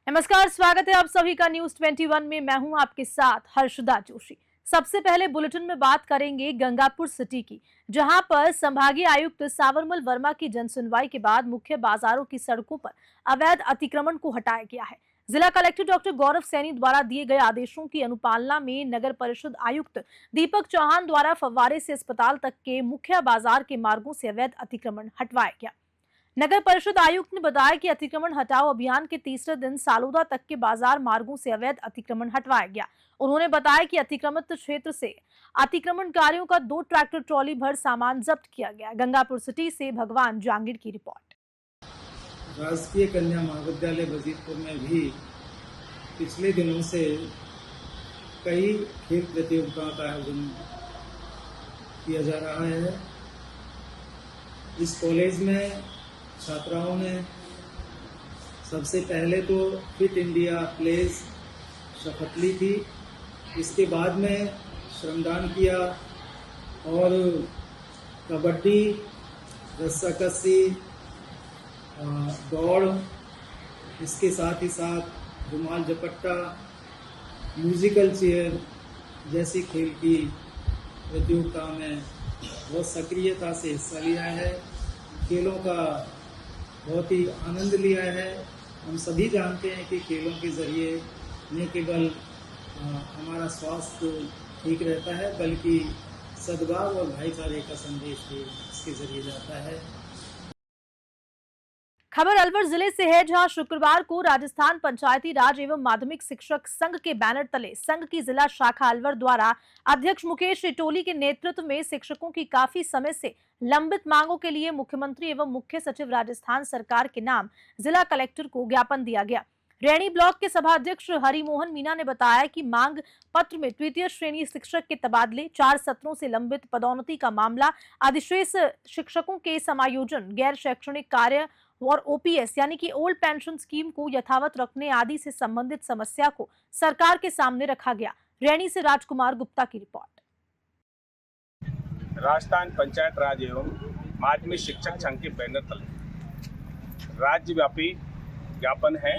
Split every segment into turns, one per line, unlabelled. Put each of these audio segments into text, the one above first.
नमस्कार, स्वागत है आप सभी का न्यूज 21 में। मैं हूं आपके साथ हर्षदा जोशी। सबसे पहले बुलेटिन में बात करेंगे गंगापुर सिटी की, जहां पर संभागीय आयुक्त सावरमल वर्मा की जनसुनवाई के बाद मुख्य बाजारों की सड़कों पर अवैध अतिक्रमण को हटाया गया है। जिला कलेक्टर डॉक्टर गौरव सैनी द्वारा दिए गए आदेशों की अनुपालना में नगर परिषद आयुक्त दीपक चौहान द्वारा फव्वारे से अस्पताल तक के मुख्य बाजार के मार्गों से अवैध अतिक्रमण हटवाया गया। नगर परिषद आयुक्त ने बताया कि अतिक्रमण हटाओ अभियान के तीसरे दिन सालोदा तक के बाजार मार्गों से अवैध अतिक्रमण हटवाया गया। उन्होंने बताया कि अतिक्रमित क्षेत्र से अतिक्रमणकारियों का 2 ट्रैक्टर ट्रॉली भर सामान जब्त किया गया। गंगापुर सिटी से भगवान जांगीर की रिपोर्ट।
राजकीय कन्या महाविद्यालय वजीरपुर में भी पिछले दिनों से कई खेल प्रतियोगिताओं का आयोजन किया जा रहा है। इस कॉलेज में छात्राओं ने सबसे पहले तो फिट इंडिया प्लेज शपथ ली थी। इसके बाद में श्रमदान किया और कबड्डी, रस्साकसी, दौड़, इसके साथ ही साथ रुमाल झपट्टा, म्यूजिकल चेयर जैसी खेल की प्रतियोगिता में बहुत सक्रियता से हिस्सा लिया है। खेलों का बहुत ही आनंद लिया है। हम सभी जानते हैं कि खेलों के जरिए न केवल हमारा स्वास्थ्य ठीक रहता है, बल्कि सद्भाव और भाईचारे का संदेश भी इसके जरिए जाता है।
खबर अलवर जिले से है, जहां शुक्रवार को राजस्थान पंचायती राज एवं माध्यमिक शिक्षक संघ के बैनर तले संघ की जिला शाखा अलवर द्वारा अध्यक्ष मुकेश इटोली के नेतृत्व में शिक्षकों की काफी समय से लंबित मांगों के लिए मुख्यमंत्री एवं मुख्य सचिव राजस्थान सरकार के नाम जिला कलेक्टर को ज्ञापन दिया गया। रैणी ब्लॉक के सभा अध्यक्ष हरिमोहन मीना ने बताया कि मांग पत्र में तृतीय श्रेणी शिक्षक के तबादले, 4 सत्रों से लंबित पदोन्नति का मामला, अधिशेष शिक्षकों के समायोजन, गैर शैक्षणिक कार्य और ओपीएस यानी कि ओल्ड पेंशन स्कीम को यथावत रखने आदि से संबंधित समस्या को सरकार के सामने रखा गया। रैणी से राजकुमार गुप्ता की रिपोर्ट।
राजस्थान पंचायत राज एवं माध्यमिक शिक्षक संघ के बैनर तले राज्यव्यापी ज्ञापन है।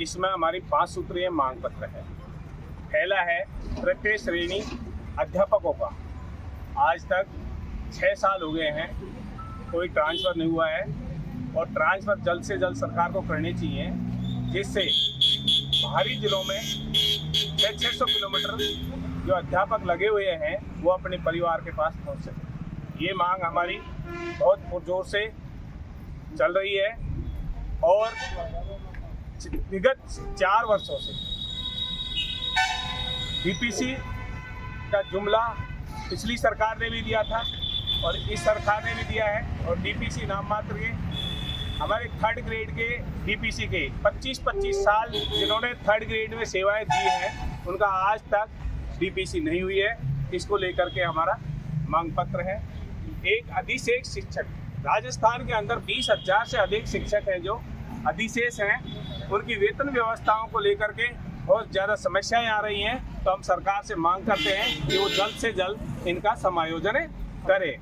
इसमें हमारी 5 सूत्रीय मांग पत्र है। पहला है तृतीय श्रेणी अध्यापकों का आज तक 6 साल हो गए हैं, कोई ट्रांसफर नहीं हुआ है और ट्रांसफर जल्द से जल्द सरकार को करनी चाहिए, जिससे बाहरी जिलों में 600 किलोमीटर जो अध्यापक लगे हुए हैं वो अपने परिवार के पास पहुंच सके। ये मांग हमारी बहुत पुरजोर से चल रही है और विगत 4 वर्षों से डीपीसी का जुमला पिछली सरकार ने भी दिया था और इस सरकार ने भी दिया है। और डीपीसी नाम मात्र के हमारे 3rd ग्रेड के डीपीसी के 25-25 साल जिन्होंने 3rd ग्रेड में सेवाएं दी हैं, उनका आज तक डीपीसी नहीं हुई है। इसको लेकर के हमारा मांग पत्र है। एक अधिशेष शिक्षक, राजस्थान के अंदर 20,000 से अधिक शिक्षक हैं जो अधिशेष हैं। उनकी वेतन व्यवस्थाओं को लेकर के बहुत ज़्यादा समस्याएं आ रही हैं, तो हम सरकार से मांग करते हैं कि वो जल्द से जल्द इनका समायोजन करे।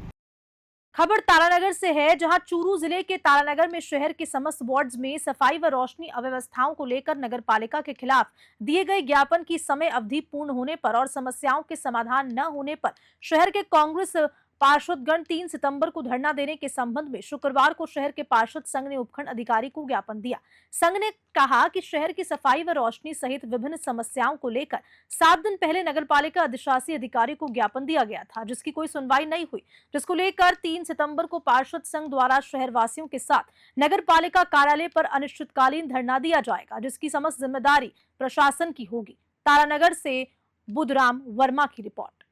खबर तारानगर से है, जहां चूरू जिले के तारानगर में शहर के समस्त वार्ड्स में सफाई व रोशनी अव्यवस्थाओं को लेकर नगरपालिका के खिलाफ दिए गए ज्ञापन की समय अवधि पूर्ण होने पर और समस्याओं के समाधान न होने पर शहर के कांग्रेस पार्षदगण 3 सितंबर को धरना देने के संबंध में शुक्रवार को शहर के पार्षद संघ ने उपखंड अधिकारी को ज्ञापन दिया। संघ ने कहा कि शहर की सफाई व रोशनी सहित विभिन्न समस्याओं को लेकर 7 दिन पहले नगरपालिका अधिशासी अधिकारी को ज्ञापन दिया गया था, जिसकी कोई सुनवाई नहीं हुई, जिसको लेकर 3 सितंबर को पार्षद संघ द्वारा शहरवासियों के साथ नगरपालिका कार्यालय पर अनिश्चितकालीन धरना दिया जाएगा, जिसकी समस्त जिम्मेदारी प्रशासन की होगी। तारानगर से बुधराम वर्मा की रिपोर्ट।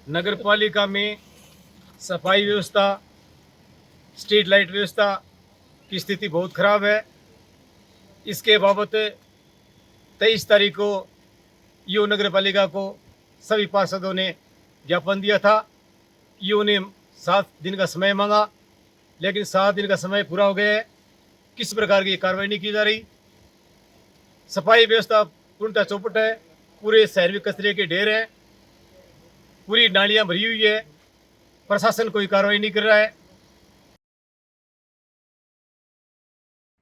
नगरपालिका में सफाई व्यवस्था, स्ट्रीट लाइट व्यवस्था की स्थिति बहुत खराब है। इसके बाबत 23 तारीख को यूँ नगरपालिका को सभी पार्षदों ने ज्ञापन दिया था। यूँ ने 7 दिन का समय मांगा, लेकिन 7 दिन का समय पूरा हो गया है। किस प्रकार की कार्रवाई नहीं की जा रही। सफाई व्यवस्था पूर्णतः चौपट है। पूरे शहर में कचरे के ढेर हैं, पूरी नालियां भरी हुई है, प्रशासन कोई कार्रवाई नहीं कर रहा है।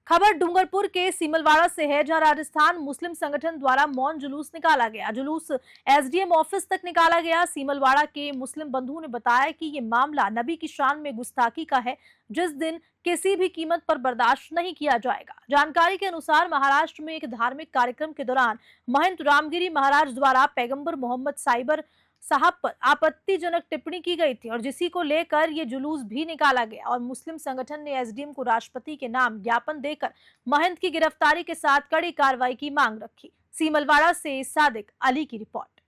खबर डूंगरपुर के सीमलवाड़ा से है, जहां राजस्थान मुस्लिम संगठन द्वारा मौन जुलूस निकाला गया। जुलूस एसडीएम ऑफिस तक निकाला गया। सीमलवाड़ा के मुस्लिम बंधुओं ने बताया कि ये मामला नबी की शान में गुस्ताखी का है, जिस दिन किसी भी कीमत पर बर्दाश्त नहीं किया जाएगा। जानकारी के अनुसार महाराष्ट्र में एक धार्मिक कार्यक्रम के दौरान महंत रामगिरी महाराज द्वारा पैगंबर मोहम्मद साइबर साहब पर आपत्तिजनक टिप्पणी की गई थी और जिसी को लेकर ये जुलूस भी निकाला गया और मुस्लिम संगठन ने एसडीएम को राष्ट्रपति के नाम ज्ञापन देकर महंत की गिरफ्तारी के साथ कड़ी कार्रवाई की मांग रखी। सीमलवाड़ा से सादिक अली की रिपोर्ट।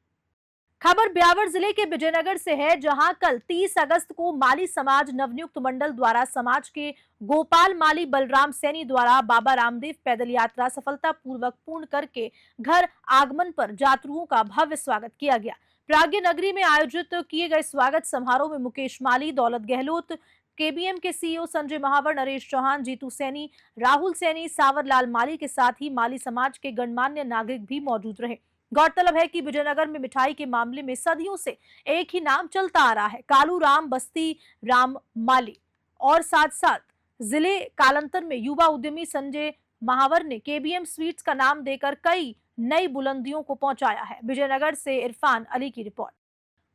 खबर ब्यावर जिले के विजयनगर से है, जहां कल 30 अगस्त को माली समाज नवनियुक्त मंडल द्वारा समाज के गोपाल माली बलराम सैनी द्वारा बाबा रामदेव पैदल यात्रा सफलतापूर्वक पूर्ण करके घर आगमन पर यात्रियों का भव्य स्वागत किया गया। प्राज्ञ नगरी में आयोजित किए गए स्वागत समारोह में मुकेश माली, दौलत गहलोत, केबीएम के सीईओ संजय महावर, नरेश चौहान, जीतू सैनी, राहुल सैनी, सावरलाल माली के साथ ही माली समाज के गणमान्य नागरिक भी मौजूद रहे। गौरतलब है कि विजयनगर में मिठाई के मामले में सदियों से एक ही नाम चलता आ रहा है, कालू राम बस्ती राम माली, और साथ साथ जिले कालांतर में युवा उद्यमी संजय महावर ने केबीएम स्वीट्स का नाम देकर कई नई बुलंदियों को पहुंचाया है। विजयनगर से इरफान अली की रिपोर्ट।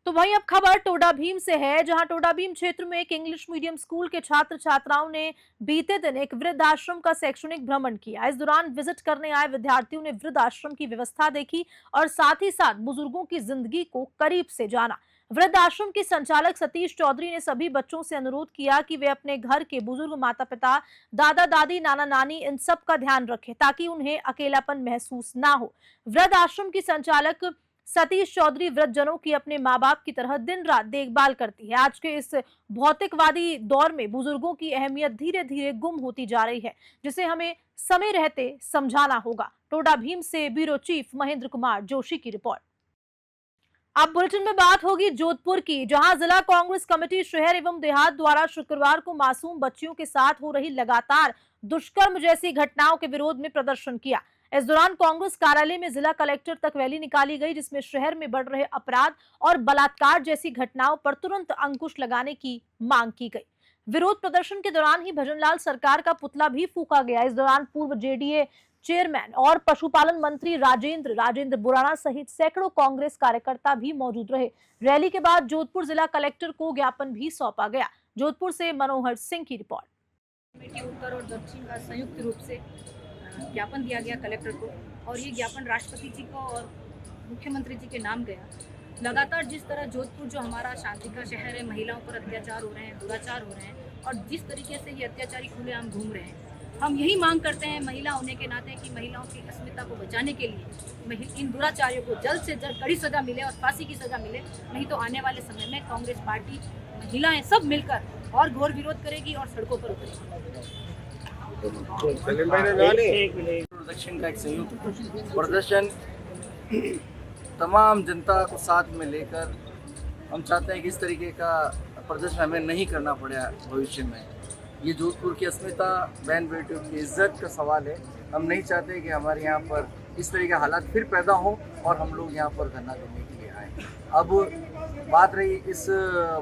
तो वहीं अब खबर टोडा भीम से है, जहां टोडा भीम क्षेत्र में एक इंग्लिश मीडियम स्कूल के छात्र छात्राओं ने बीते दिन एक वृद्ध आश्रम का शैक्षणिक भ्रमण किया। इस दौरान विजिट करने आए विद्यार्थियों ने वृद्ध आश्रम की व्यवस्था देखी और साथ ही साथ बुजुर्गों की जिंदगी को करीब से जाना। वृद्ध आश्रम के संचालक सतीश चौधरी ने सभी बच्चों से अनुरोध किया कि वे अपने घर के बुजुर्ग माता पिता, दादा दादी, नाना नानी, इन सब का ध्यान रखें ताकि उन्हें अकेलापन महसूस ना हो। वृद्ध आश्रम की संचालक सतीश चौधरी वृद्धजनों की अपने माँ बाप की तरह दिन रात देखभाल करती है। आज के इस भौतिकवादी दौर में बुजुर्गों की अहमियत धीरे धीरे गुम होती जा रही है, जिसे हमें समय रहते समझाना होगा। टोडा भीम से ब्यूरो चीफ महेंद्र कुमार जोशी की रिपोर्ट। अब बुलेटिन में बात होगी जोधपुर की, जहां जिला कांग्रेस कमेटी शहर एवं देहात द्वारा शुक्रवार को मासूम बच्चियों के साथ हो रही लगातार दुष्कर्म जैसी घटनाओं के विरोध में प्रदर्शन किया। इस दौरान कांग्रेस कार्यालय में जिला कलेक्टर तक रैली निकाली गई, जिसमें शहर में बढ़ रहे अपराध और बलात्कार जैसी घटनाओं पर तुरंत अंकुश लगाने की मांग की गई। विरोध प्रदर्शन के दौरान ही भजनलाल सरकार का पुतला भी फूका गया। इस दौरान पूर्व जेडीए चेयरमैन और पशुपालन मंत्री राजेंद्र बुराना सहित सैकड़ों कांग्रेस कार्यकर्ता भी मौजूद रहे। रैली के बाद जोधपुर जिला कलेक्टर को ज्ञापन भी सौंपा गया। जोधपुर से मनोहर सिंह की रिपोर्ट।
कमेटी उत्तर और दक्षिण का संयुक्त रूप से ज्ञापन दिया गया कलेक्टर को, और ये ज्ञापन राष्ट्रपति जी को और मुख्यमंत्री जी के नाम गया। लगातार जिस तरह जोधपुर जो हमारा शांति का शहर है, महिलाओं पर अत्याचार हो रहे हैं, दुराचार हो रहे हैं, और जिस तरीके से ये अत्याचारी खुलेआम घूम रहे हैं, हम यही मांग करते हैं महिला होने के नाते कि महिलाओं की अस्मिता को बचाने के लिए इन दुराचारियों को जल्द से जल्द कड़ी सजा मिले और फांसी की सजा मिले। नहीं तो आने वाले समय में कांग्रेस पार्टी, महिलाएं सब मिलकर और घोर विरोध करेगी और सड़कों पर उतरेगी।
दक्षिण का एक संयुक्त प्रदर्शन तमाम जनता को साथ में लेकर हम चाहते हैं कि इस तरीके का प्रदर्शन हमें नहीं करना पड़े भविष्य में। ये जोधपुर की अस्मिता, बहन बेटियों की इज्जत का सवाल है। हम नहीं चाहते कि हमारे यहाँ पर इस तरह के हालात फिर पैदा हो और हम लोग यहाँ पर धरना देने के लिए आए। अब बात रही इस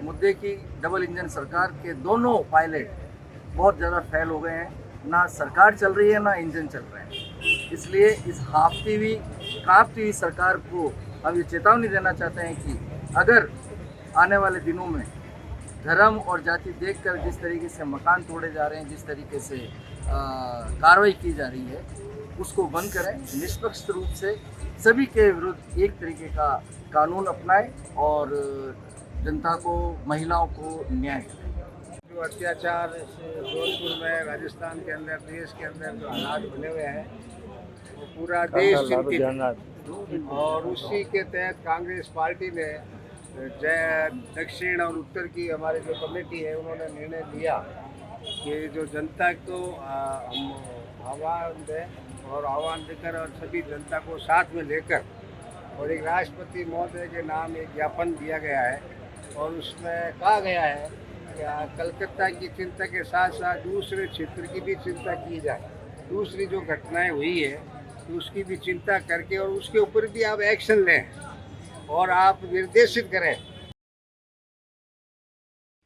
मुद्दे की, डबल इंजन सरकार के दोनों पायलट बहुत ज़्यादा फेल हो गए हैं। ना सरकार चल रही है, ना इंजन चल रहे हैं। इसलिए इस हाफती हुई, कांपती हुई सरकार को हम ये चेतावनी देना चाहते हैं कि अगर आने वाले दिनों में धर्म और जाति देखकर जिस तरीके से मकान तोड़े जा रहे हैं, जिस तरीके से कार्रवाई की जा रही है, उसको बंद करें। निष्पक्ष रूप से सभी के विरुद्ध एक तरीके का कानून अपनाएं और जनता को, महिलाओं को न्याय करें।
जो अत्याचार जोधपुर में, राजस्थान के अंदर, देश के अंदर जो हालात बने हुए हैं, वो पूरा देश चिंतित है। और उसी के तहत कांग्रेस पार्टी ने दक्षिण और उत्तर की हमारी जो कमेटी है, उन्होंने निर्णय लिया कि जो जनता को हम आह्वान दें और आह्वान देकर और सभी जनता को साथ में लेकर और एक राष्ट्रपति महोदय के नाम एक ज्ञापन दिया गया है। और उसमें कहा गया है कि कलकत्ता की चिंता के साथ साथ दूसरे क्षेत्र की भी चिंता की जाए। दूसरी जो घटनाएं हुई है तो उसकी भी चिंता करके और उसके ऊपर भी आप एक्शन लें और आप निर्देशित करें।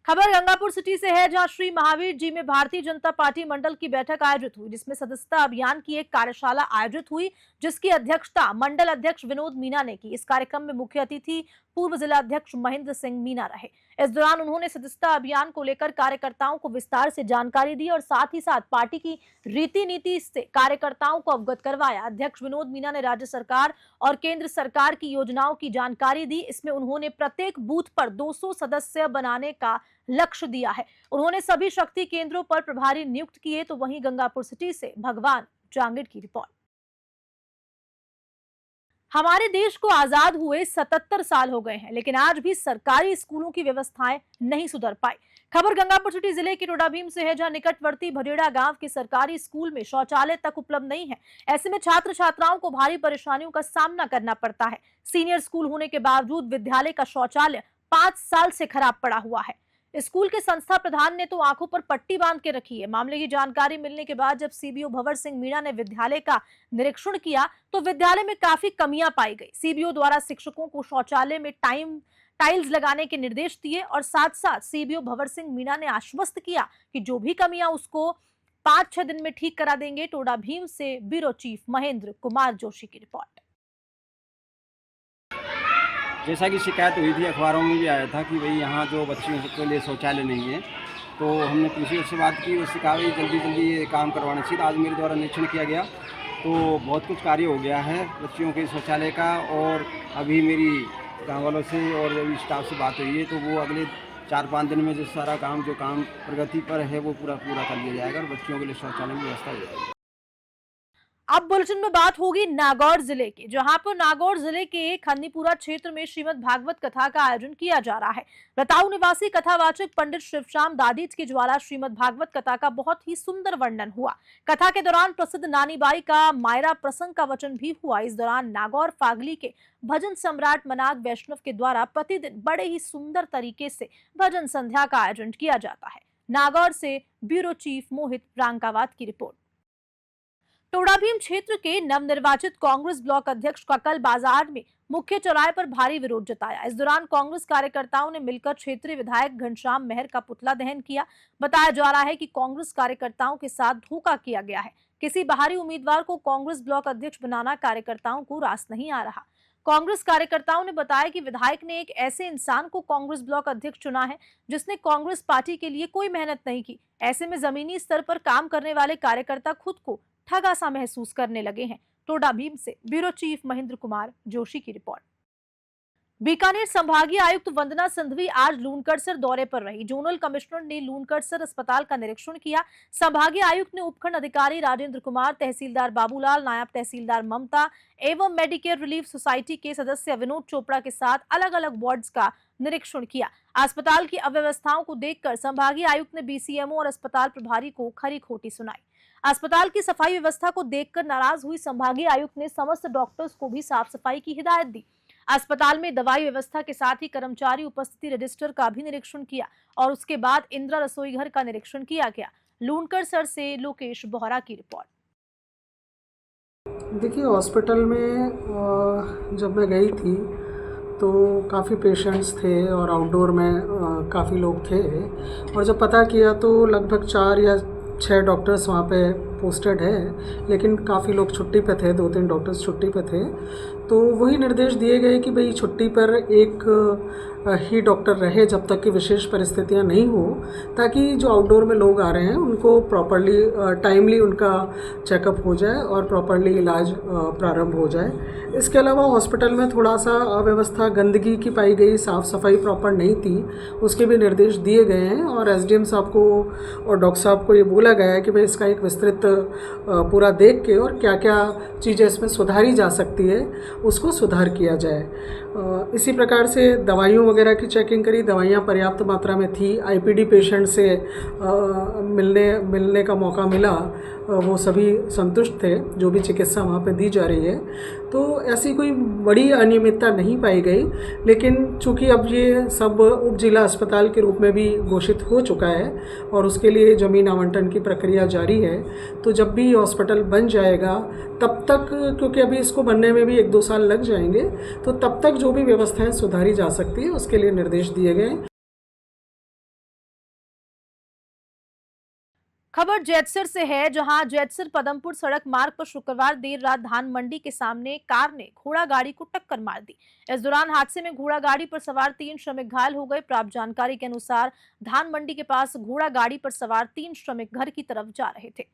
खबर गंगापुर सिटी से है, जहां श्री महावीर जी में भारतीय जनता पार्टी मंडल की बैठक आयोजित हुई, जिसमें सदस्यता अभियान की एक कार्यशाला आयोजित हुई, जिसकी अध्यक्षता मंडल अध्यक्ष विनोद मीना ने की। इस कार्यक्रम में मुख्य अतिथि पूर्व जिला अध्यक्ष महेंद्र सिंह मीना रहे। इस दौरान उन्होंने सदस्यता अभियान को लेकर कार्यकर्ताओं को विस्तार से जानकारी दी और साथ ही साथ पार्टी की रीति नीति से कार्यकर्ताओं को अवगत करवाया। अध्यक्ष विनोद मीना ने राज्य सरकार और केंद्र सरकार की योजनाओं की जानकारी दी। इसमें उन्होंने प्रत्येक बूथ पर 200 सदस्य बनाने का लक्ष्य दिया है। उन्होंने सभी शक्ति केंद्रों पर प्रभारी नियुक्त किए। तो वहीं गंगापुर सिटी से भगवान जांगिड़ की रिपोर्ट। हमारे देश को आजाद हुए 77 साल हो गए हैं, लेकिन आज भी सरकारी स्कूलों की व्यवस्थाएं नहीं सुधर पाई। खबर गंगापुर सिटी जिले के टोडा भीम से है, जहां निकटवर्ती भरेड़ा गांव के सरकारी स्कूल में शौचालय तक उपलब्ध नहीं है। ऐसे में छात्र छात्राओं को भारी परेशानियों का सामना करना पड़ता है। सीनियर स्कूल होने के बावजूद विद्यालय का शौचालय 5 साल से खराब पड़ा हुआ है। स्कूल के संस्था प्रधान ने तो आंखों पर पट्टी बांध के रखी है। मामले की जानकारी मिलने के बाद जब सीबीओ भंवर सिंह मीणा ने विद्यालय का निरीक्षण किया तो विद्यालय में काफी कमियां पाई गई। सीबीओ द्वारा शिक्षकों को शौचालय में टाइल्स लगाने के निर्देश दिए और साथ साथ सीबीओ भंवर सिंह मीणा ने आश्वस्त किया कि जो भी कमियां उसको 5-6 दिन में ठीक करा देंगे। टोडा भीम से ब्यूरो चीफ महेंद्र कुमार जोशी की रिपोर्ट।
जैसा कि शिकायत हुई थी, अखबारों में भी आया था कि भाई यहाँ जो बच्चियों के लिए शौचालय नहीं है, तो हमने प्रिंसिपल से बात की। उससे कहा भाई जल्दी जल्दी ये काम करवाना चाहिए। आज मेरे द्वारा निरीक्षण किया गया तो बहुत कुछ कार्य हो गया है बच्चियों के शौचालय का। और अभी मेरी गाँव वालों से और अभी स्टाफ से बात हुई है, तो वो अगले 4-5 दिन में जो सारा काम प्रगति पर है वो पूरा कर लिया जाएगा और बच्चियों के लिए शौचालय की व्यवस्था हो जाएगी।
अब बुलेटिन में बात होगी नागौर जिले की, जहां पर नागौर जिले के खन्नीपुरा क्षेत्र में श्रीमद् भागवत कथा का आयोजन किया जा रहा है। रताऊ निवासी कथावाचक पंडित शिवश्याम दादीज के द्वारा श्रीमद् भागवत कथा का बहुत ही सुंदर वर्णन हुआ। कथा के दौरान प्रसिद्ध नानीबाई का मायरा प्रसंग का वचन भी हुआ। इस दौरान नागौर फागली के भजन सम्राट मनाग वैष्णव के द्वारा प्रतिदिन बड़े ही सुंदर तरीके से भजन संध्या का आयोजन किया जाता है। नागौर से ब्यूरो चीफ मोहित रांकावात की रिपोर्ट। टोडा भीम क्षेत्र के नवनिर्वाचित कांग्रेस ब्लॉक अध्यक्ष का कल बाजार में मुख्य चौराहे पर भारी विरोध जताया। इस दौरान कांग्रेस कार्यकर्ताओं ने मिलकर क्षेत्रीय विधायक घनश्याम मेहर का पुतला दहन किया। बताया जा रहा है कि कांग्रेस कार्यकर्ताओं के साथ धोखा किया गया है। किसी बाहरी उम्मीदवार को कांग्रेस ब्लॉक अध्यक्ष बनाना कार्यकर्ताओं को रास नहीं आ रहा। कांग्रेस कार्यकर्ताओं ने बताया कि विधायक ने एक ऐसे इंसान को कांग्रेस ब्लॉक अध्यक्ष चुना है जिसने कांग्रेस पार्टी के लिए कोई मेहनत नहीं की। ऐसे में जमीनी स्तर पर काम करने वाले कार्यकर्ता खुद को ठगा सा महसूस करने लगे हैं। टोडा भीम से ब्यूरो चीफ महेंद्र कुमार जोशी की रिपोर्ट। बीकानेर संभागीय आयुक्त वंदना सिंधवी आज लूनकरसर दौरे पर रही। जोनल कमिश्नर ने लूनकरसर अस्पताल का निरीक्षण किया। संभागीय आयुक्त ने उपखंड अधिकारी राजेंद्र कुमार, तहसीलदार बाबूलाल, नायब तहसीलदार ममता एवं मेडिकेयर रिलीफ सोसाइटी के सदस्य विनोद चोपड़ा के साथ अलग अलग वार्ड्स का निरीक्षण किया। अस्पताल की अव्यवस्थाओं को देखकर संभागीय आयुक्त ने बीसीएमओ और अस्पताल प्रभारी को खरी खोटी सुनाई। अस्पताल की सफाई व्यवस्था को देखकर नाराज हुई संभागीय आयुक्त ने समस्त डॉक्टर्स को भी साफ सफाई की हिदायत दी। अस्पताल में दवाई व्यवस्था के साथ ही कर्मचारी उपस्थिति रजिस्टर का भी निरीक्षण किया और उसके बाद इंदिरा रसोई घर का निरीक्षण किया गया। लूनकरसर से लोकेश बोहरा की रिपोर्ट।
देखिए, हॉस्पिटल में जब मैं गई थी तो काफ़ी पेशेंट्स थे और आउटडोर में काफ़ी लोग थे और जब पता किया तो लगभग 4 या 6 डॉक्टर्स वहाँ पे पोस्टेड है, लेकिन काफ़ी लोग छुट्टी पे थे, 2-3 डॉक्टर्स छुट्टी पे थे। तो वही निर्देश दिए गए कि भाई छुट्टी पर एक ही डॉक्टर रहे जब तक कि विशेष परिस्थितियाँ नहीं हो, ताकि जो आउटडोर में लोग आ रहे हैं उनको प्रॉपरली टाइमली उनका चेकअप हो जाए और प्रॉपरली इलाज प्रारंभ हो जाए। इसके अलावा हॉस्पिटल में थोड़ा सा अव्यवस्था, गंदगी की पाई गई, साफ़ सफाई प्रॉपर नहीं थी, उसके भी निर्देश दिए गए हैं और एसडीएम साहब को और डॉक्टर साहब को ये बोला गया है कि भाई इसका एक विस्तृत पूरा देख के और क्या क्या चीज़ें इसमें सुधारी जा सकती है उसको सुधार किया जाए। इसी प्रकार से दवाइयों वगैरह की चेकिंग करी, दवाइयाँ पर्याप्त मात्रा में थी। आईपीडी पेशेंट से मिलने का मौका मिला, वो सभी संतुष्ट थे, जो भी चिकित्सा वहाँ पे दी जा रही है। तो ऐसी कोई बड़ी अनियमितता नहीं पाई गई, लेकिन चूँकि अब ये सब उप जिला अस्पताल के रूप में भी घोषित हो चुका है और उसके लिए ज़मीन आवंटन की प्रक्रिया जारी है, तो जब भी हॉस्पिटल बन जाएगा तब तक, क्योंकि अभी इसको बनने में भी 1-2 साल लग जाएंगे, तो तब तक जो भी व्यवस्थाएं सुधारी जा सकती है उसके लिए निर्देश दिए गए।
खबर जैतसर से है, जहां जैतसर पदमपुर सड़क मार्ग पर शुक्रवार देर रात धान मंडी के सामने कार ने घोड़ा गाड़ी को टक्कर मार दी। इस दौरान हादसे में घोड़ा गाड़ी पर सवार 3 श्रमिक घायल हो गए। प्राप्त जानकारी के अनुसार धान मंडी के पास घोड़ा गाड़ी पर सवार 3 श्रमिक घर की तरफ जा रहे थे।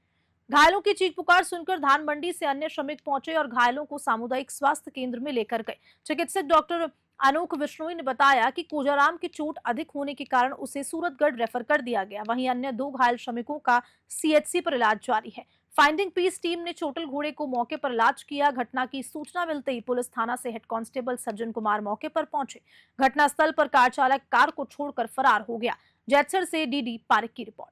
घायलों की चीख पुकार सुनकर धान मंडी से अन्य श्रमिक पहुंचे और घायलों को सामुदायिक स्वास्थ्य केंद्र में लेकर गए। चिकित्सक डॉक्टर अनोख विश्नोई ने बताया कि कोजाराम की चोट अधिक होने के कारण उसे सूरतगढ़ रेफर कर दिया गया। वहीं अन्य 2 घायल श्रमिकों का सीएचसी पर इलाज जारी है। फाइंडिंग पीस टीम ने चोटिल घोड़े को मौके पर इलाज किया। घटना की सूचना मिलते ही पुलिस थाना से हेड कांस्टेबल सज्जन कुमार मौके पर पहुंचे। घटनास्थल पर कार चालक कार को छोड़कर फरार हो गया। जैतसर से डीडी पारिक की रिपोर्ट।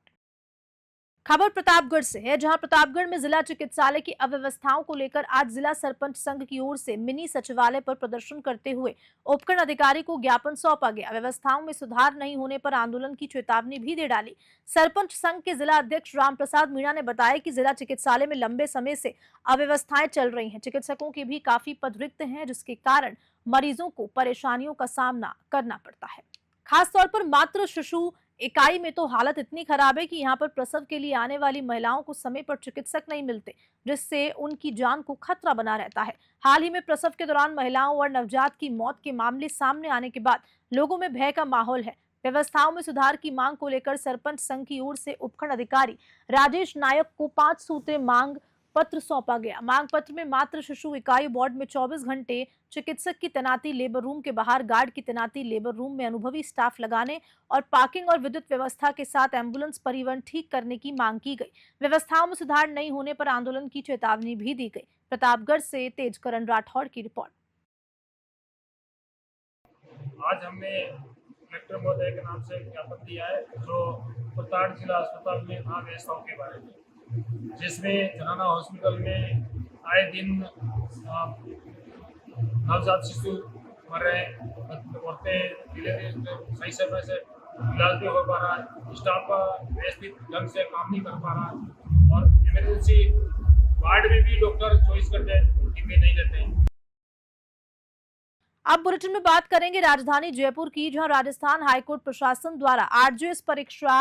खबर प्रतापगढ़ से है, जहां प्रतापगढ़ में जिला चिकित्सालय की अव्यवस्थाओं को लेकर आज जिला सरपंच संघ की ओर से मिनी सचिवालय पर प्रदर्शन करते हुए उपखंड अधिकारी को ज्ञापन सौंपा गया। व्यवस्थाओं में सुधार नहीं होने पर आंदोलन की चेतावनी भी दे डाली। सरपंच संघ के जिला अध्यक्ष रामप्रसाद मीणा ने बताया कि जिला चिकित्सालय में लंबे समय से अव्यवस्थाएं चल रही हैं। चिकित्सकों के भी काफी पद रिक्त हैं, जिसके कारण मरीजों को परेशानियों का सामना करना पड़ता है। खासतौर पर मातृ शिशु इकाई में तो हालत इतनी खराब है कि यहाँ पर प्रसव के लिए आने वाली महिलाओं को समय पर चिकित्सक नहीं मिलते, जिससे उनकी जान को खतरा बना रहता है। हाल ही में प्रसव के दौरान महिलाओं और नवजात की मौत के मामले सामने आने के बाद लोगों में भय का माहौल है। व्यवस्थाओं में सुधार की मांग को लेकर सरपंच संघ की ओर से उपखंड अधिकारी राजेश नायक को 5 सूत्रीय मांग पत्र सौंपा गया। मांग पत्र में मातृ शिशु इकाई वार्ड में 24 घंटे चिकित्सक की तैनाती, लेबर रूम के बाहर गार्ड की तैनाती, लेबर रूम में अनुभवी स्टाफ लगाने और पार्किंग और विद्युत व्यवस्था के साथ एम्बुलेंस परिवहन ठीक करने की मांग की गई। व्यवस्थाओं में सुधार नहीं होने पर आंदोलन की चेतावनी भी दी गई। प्रतापगढ़ से तेजकरण राठौड़ की रिपोर्ट।
आज हमने कलेक्टर महोदय के नाम से ज्ञापन दिया है, जो प्रताप जिला अस्पताल में अव्यवस्थाओं के बारे में, जिसमें जनाना हॉस्पिटल में आए दिन नवजात शिशु मर रहे हैं, औरतें डिलीवरी सही समय से इलाज नहीं हो पा रहा है, स्टाफ का व्यवस्थित ढंग से काम नहीं कर पा रहा है और इमरजेंसी वार्ड में भी डॉक्टर 24 घंटे ड्यूटी में नहीं रहते हैं।
अब बुलेटिन में बात करेंगे राजधानी जयपुर की, जहां राजस्थान हाईकोर्ट प्रशासन द्वारा आरजेएस परीक्षा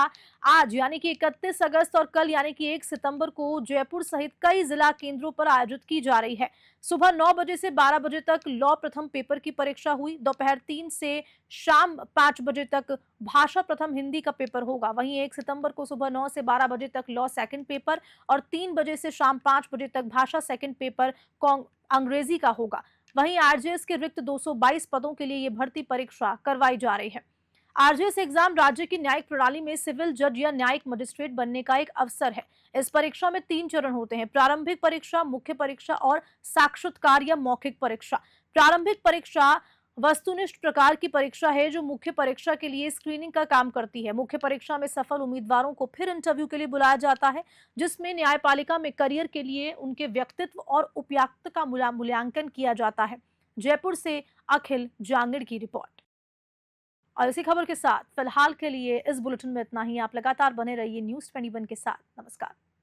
आज यानी कि 31 अगस्त और कल यानी कि 1 सितंबर को जयपुर सहित कई जिला केंद्रों पर आयोजित की जा रही है। सुबह 9 बजे से 12 बजे तक लॉ प्रथम पेपर की परीक्षा हुई। दोपहर 3 से शाम 5 बजे तक भाषा प्रथम हिंदी का पेपर होगा। वहीं 1 सितंबर को सुबह 9 से 12 बजे तक लॉ सेकंड पेपर और 3 बजे से शाम 5 बजे तक भाषा सेकंड पेपर अंग्रेजी का होगा। वहीं आरजेएस के रिक्त 222 पदों के लिए ये भर्ती परीक्षा करवाई जा रही है। आरजेएस एग्जाम राज्य की न्यायिक प्रणाली में सिविल जज या न्यायिक मजिस्ट्रेट बनने का एक अवसर है। इस परीक्षा में 3 चरण होते हैं: प्रारंभिक परीक्षा, मुख्य परीक्षा और साक्षात्कार या मौखिक परीक्षा। प्रारंभिक परीक्षा वस्तुनिष्ठ प्रकार की परीक्षा है, जो मुख्य परीक्षा के लिए स्क्रीनिंग का काम करती है। मुख्य परीक्षा में सफल उम्मीदवारों को फिर इंटरव्यू के लिए बुलाया जाता है, जिसमें न्यायपालिका में करियर के लिए उनके व्यक्तित्व और उपयुक्त का मूल्यांकन किया जाता है। जयपुर से अखिल जांगिड़ की रिपोर्ट। और इसी खबर के साथ फिलहाल के लिए इस बुलेटिन में इतना ही। आप लगातार बने रहिए न्यूज़ 21 के साथ। नमस्कार।